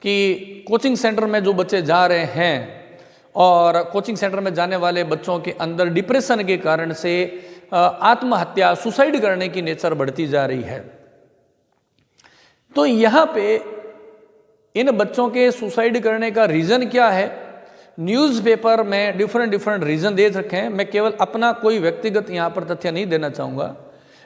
कि coaching centre में जो बच्चे जा रहे हैं और कोचिंग सेंटर में जाने वाले बच्चों के अंदर डिप्रेशन के कारण से आत्महत्या, सुसाइड करने की नेचर बढ़ती जा रही है। तो यहाँ पे इन बच्चों के सुसाइड करने का रीज़न क्या है? न्यूज़पेपर में डिफरेंट रीज़न दे रखे हैं। मैं केवल अपना कोई व्यक्तिगत यहाँ पर तथ्य नहीं देना चाहूँगा।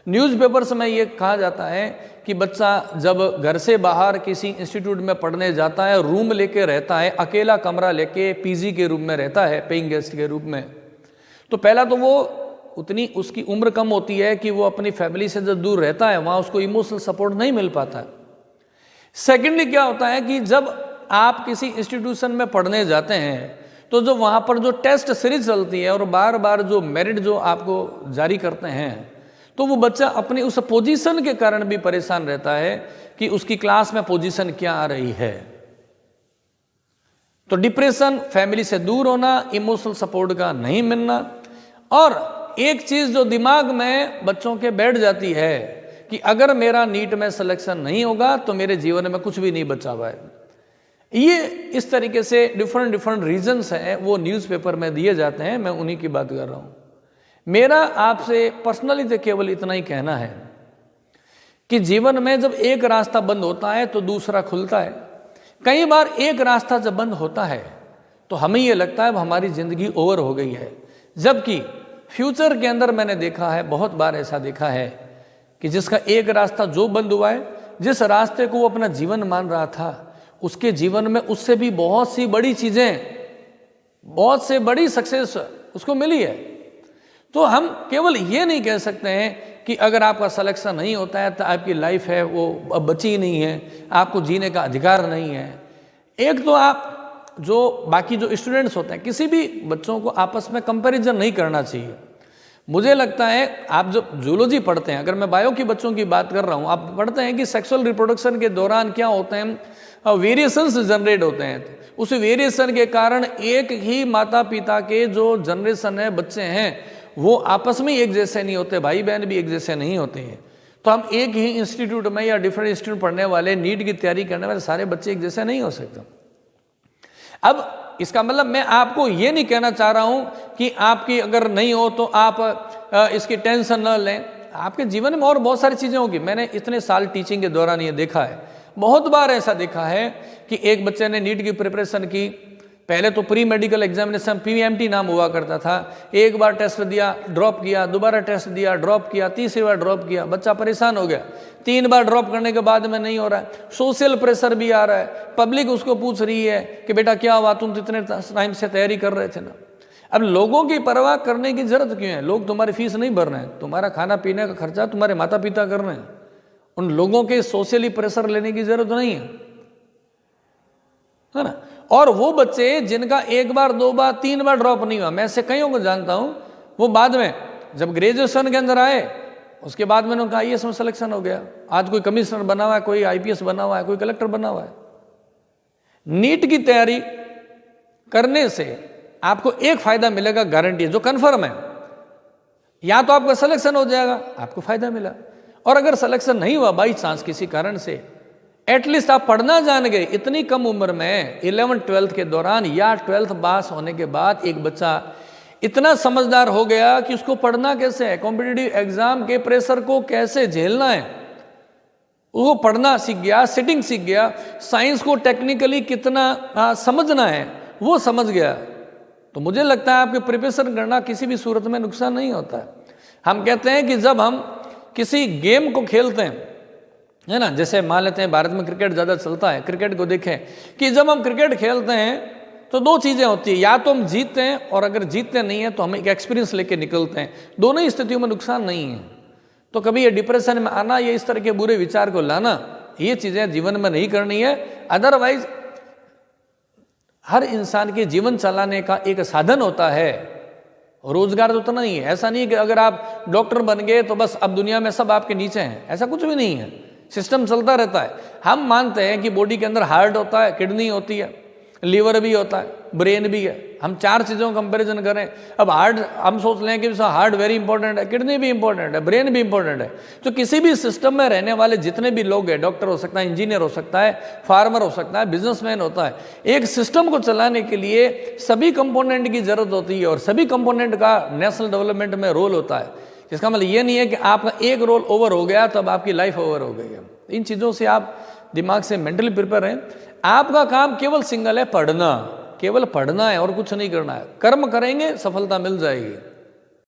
न्यूज़पेपर्स में ये कहा जाता है कि बच्चा जब घर से बाहर किसी इंस्टीट्यूट में पढ़ने जाता है, रूम लेके रहता है, अकेला कमरा लेके पीजी के रूप में रहता है, पेइंग गेस्ट के रूप में, तो पहला तो वो उतनी उसकी उम्र कम होती है कि वो अपनी फैमिली से जब दूर रहता है वहाँ उसको इमोशनल सपोर्ट नहीं मिल पाता है। सेकेंडली क्या होता है कि जब आप किसी इंस्टीट्यूशन में पढ़ने जाते हैं तो जो वहाँ पर जो टेस्ट सीरीज चलती है और बार बार जो मेरिट जो आपको जारी करते हैं, तो वो बच्चा अपनी उस पोजीशन के कारण भी परेशान रहता है कि उसकी क्लास में पोजीशन क्या आ रही है। तो डिप्रेशन, फैमिली से दूर होना, इमोशनल सपोर्ट का नहीं मिलना, और एक चीज जो दिमाग में बच्चों के बैठ जाती है कि अगर मेरा नीट में सिलेक्शन नहीं होगा तो मेरे जीवन में कुछ भी नहीं बचा हुआ है। ये इस तरीके से डिफरेंट रीजंस हैं, वो न्यूज़पेपर में दिए जाते हैं, मैं उन्हीं की बात कर रहा हूँ। मेरा आपसे पर्सनली तो केवल इतना ही कहना है कि जीवन में जब एक रास्ता बंद होता है तो दूसरा खुलता है। कई बार एक रास्ता जब बंद होता है तो हमें ये लगता है अब हमारी ज़िंदगी ओवर हो गई है, जबकि फ्यूचर के अंदर मैंने देखा है, बहुत बार ऐसा देखा है कि जिसका एक रास्ता जो बंद हुआ है, जिस रास्ते को वो अपना जीवन मान रहा था, उसके जीवन में उससे भी बहुत सी बड़ी चीज़ें, बहुत से बड़ी सक्सेस उसको मिली है। तो हम केवल ये नहीं कह सकते हैं कि अगर आपका सिलेक्शन नहीं होता है तो आपकी लाइफ है वो अब बची ही नहीं है, आपको जीने का अधिकार नहीं है। एक तो आप जो बाकी जो स्टूडेंट्स होते हैं, किसी भी बच्चों को आपस में कंपैरिजन नहीं करना चाहिए। मुझे लगता है आप जब जूलॉजी पढ़ते हैं, अगर मैं बायो के बच्चों की बात कर रहा हूँ, आप पढ़ते हैं कि सेक्सुअल रिप्रोडक्शन के दौरान क्या होते हैं, वेरिएशंस जनरेट होते हैं। उस वेरिएशन के कारण एक ही माता पिता के जो जनरेशन है, बच्चे हैं, वो आपस में एक जैसे नहीं होते, भाई बहन भी एक जैसे नहीं होते हैं। तो हम एक ही इंस्टीट्यूट में या डिफरेंट इंस्टीट्यूट पढ़ने वाले, नीट की तैयारी करने वाले सारे बच्चे एक जैसे नहीं हो सकते। अब इसका मतलब मैं आपको ये नहीं कहना चाह रहा हूं कि आपकी अगर नहीं हो तो आप इसकी टेंशन न लें। आपके जीवन में और बहुत सारी चीज़ें होगी। मैंने इतने साल टीचिंग के दौरान ये देखा है, बहुत बार ऐसा देखा है कि एक बच्चे ने नीट की प्रिपरेशन की, पहले तो प्री मेडिकल एग्जामिनेशन PMT नाम हुआ करता था, एक बार टेस्ट दिया ड्रॉप किया, दोबारा टेस्ट दिया ड्रॉप किया, तीसरी बार ड्रॉप किया, बच्चा परेशान हो गया। 3 बार ड्रॉप करने के बाद में नहीं हो रहा है, सोशल प्रेशर भी आ रहा है, पब्लिक उसको पूछ रही है कि बेटा क्या हुआ, तुम तो इतने टाइम से तैयारी कर रहे थे ना। अब लोगों की परवाह करने की जरूरत क्यों है? लोग तुम्हारी फीस नहीं भर रहे हैं, तुम्हारा खाना पीने का खर्चा तुम्हारे माता पिता कर रहे हैं। उन लोगों के सोशली प्रेशर लेने की जरूरत नहीं है ना। और वो बच्चे जिनका 1 बार 2 बार 3 बार ड्रॉप नहीं हुआ, मैं ऐसे कईयों को जानता हूं, वो बाद में जब ग्रेजुएशन के अंदर आए, उसके बाद में उन्होंने कहा IAS में सिलेक्शन हो गया, आज कोई कमिश्नर बना हुआ है, कोई IPS बना हुआ है, कोई कलेक्टर बना हुआ है। नीट की तैयारी करने से आपको एक फायदा मिलेगा, गारंटी जो कन्फर्म है, या तो आपका सिलेक्शन हो जाएगा, आपको फायदा मिला, और अगर सिलेक्शन नहीं हुआ बाई चांस किसी कारण से, एटलीस्ट आप पढ़ना जान गए। इतनी कम उम्र में 11th-12th के दौरान या 12th पास होने के बाद एक बच्चा इतना समझदार हो गया कि उसको पढ़ना कैसे है, कॉम्पिटिटिव एग्जाम के प्रेशर को कैसे झेलना है, वो पढ़ना सीख गया, सिटिंग सीख गया, साइंस को टेक्निकली कितना समझना है वो समझ गया। तो मुझे लगता है आपके प्रिपरेशन करना किसी भी सूरत में नुकसान नहीं होता है। हम कहते हैं कि जब हम किसी गेम को खेलते हैं, है ना, जैसे मान लेते हैं भारत में क्रिकेट ज़्यादा चलता है, क्रिकेट को देखें कि जब हम क्रिकेट खेलते हैं तो 2 चीज़ें होती है, या तो हम जीतते हैं और अगर जीतते नहीं है तो हम एक एक्सपीरियंस लेके निकलते हैं। दोनों ही स्थितियों में नुकसान नहीं है। तो कभी ये डिप्रेशन में आना, ये इस तरह के बुरे विचार को लाना, ये चीज़ें जीवन में नहीं करनी है। अदरवाइज हर इंसान के जीवन चलाने का एक साधन होता है, रोजगार तो उतना ही है। ऐसा नहीं है कि अगर आप डॉक्टर बन गए तो बस अब दुनिया में सब आपके नीचे हैं, ऐसा कुछ भी नहीं है। सिस्टम चलता रहता है। हम मानते हैं कि बॉडी के अंदर हार्ट होता है, किडनी होती है, लीवर भी होता है, ब्रेन भी है। हम 4 चीज़ों का कंपैरिजन करें। अब हार्ट हम सोच लें कि हार्ट वेरी इंपॉर्टेंट है, किडनी भी इंपॉर्टेंट है, ब्रेन भी इंपॉर्टेंट है। तो किसी भी सिस्टम में रहने वाले जितने भी लोग हैं, डॉक्टर हो सकता है, इंजीनियर हो सकता है, फार्मर हो सकता है, बिजनेसमैन होता है, एक सिस्टम को चलाने के लिए सभी कंपोनेंट की जरूरत होती है और सभी कंपोनेंट का नेशनल डेवलपमेंट में रोल होता है। इसका मतलब ये नहीं है कि आपका एक रोल ओवर हो गया तब आपकी लाइफ ओवर हो गई है। इन चीज़ों से आप दिमाग से मेंटली प्रिपेयर हैं। आपका काम केवल सिंगल है, पढ़ना, केवल पढ़ना है और कुछ नहीं करना है। कर्म करेंगे, सफलता मिल जाएगी।